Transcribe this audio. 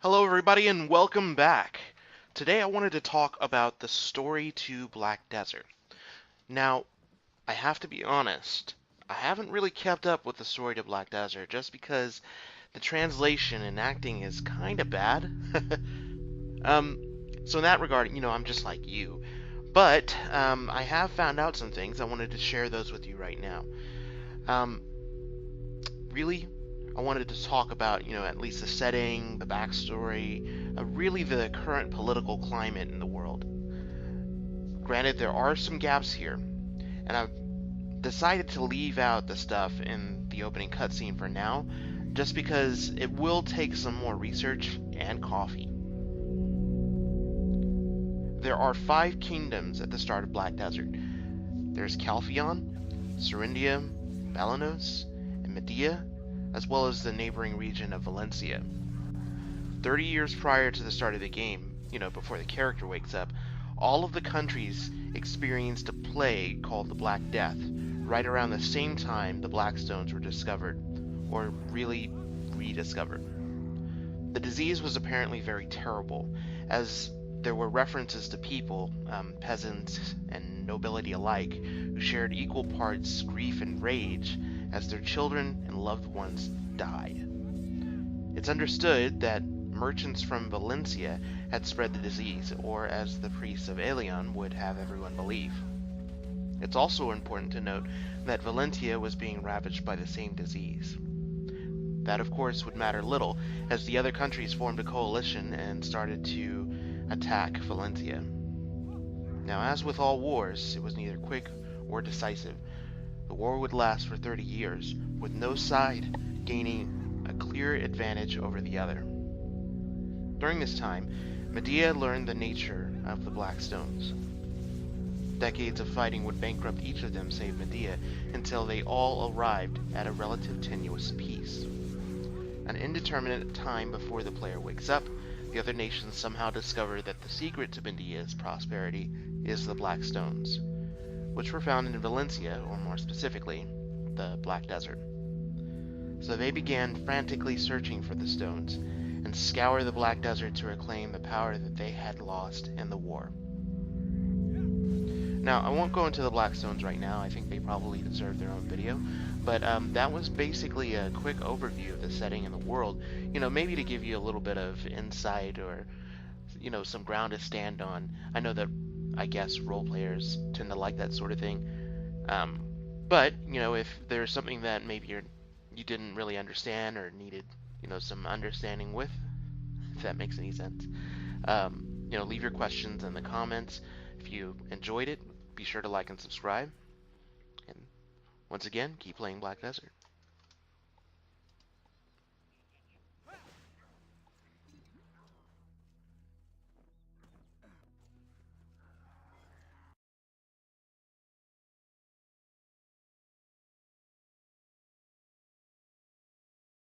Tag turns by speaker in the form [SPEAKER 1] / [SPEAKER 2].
[SPEAKER 1] Hello, everybody, and welcome back. Today I wanted to talk about the story to Black Desert. Now, I have to be honest, I haven't really kept up with the story to Black Desert just because the translation and acting is kind of bad. um, so in that regard, I'm just like you. But I have found out some things. I wanted to share those with you right now. Um, really, I wanted to talk about, at least the setting, the backstory, really the current political climate in the world. Granted, there are some gaps here, and I've decided to leave out the stuff in the opening cutscene for now, just because it will take some more research and coffee. There are 5 kingdoms at the start of Black Desert. There's Calphion, Serindia, Balanos, and Medea, as well as the neighboring region of Valencia. 30 years prior to the start of the game, before the character wakes up, all of the countries experienced a plague called the Black Death, right around the same time the Black Stones were discovered, or really rediscovered. The disease was apparently very terrible, as there were references to people, peasants and nobility alike, who shared equal parts grief and rage as their children and loved ones died. It's understood that merchants from Valencia had spread the disease, or as the priests of Elion would have everyone believe. It's also important to note that Valencia was being ravaged by the same disease. That, of course, would matter little, as the other countries formed a coalition and started to attack Valencia. Now, as with all wars, it was neither quick or decisive. The war would last for 30 years, with no side gaining a clear advantage over the other. During this time, Medea learned the nature of the Black Stones. Decades of fighting would bankrupt each of them save Medea, until they all arrived at a relative tenuous peace. An indeterminate time before the player wakes up, the other nations somehow discover that the secret to Medea's prosperity is the Black Stones, which were found in Valencia, or more specifically, the Black Desert. So they began frantically searching for the stones, and scour the Black Desert to reclaim the power that they had lost in the war. Now, I won't go into the Black Stones right now. I think they probably deserve their own video. But that was basically a quick overview of the setting and the world. Maybe to give you a little bit of insight or, some ground to stand on. I know that, I guess, role players tend to like that sort of thing. But, if there's something that maybe you didn't really understand or needed, some understanding with, if that makes any sense, leave your questions in the comments. If you enjoyed it, be sure to like and subscribe. And once again, keep playing Black Desert.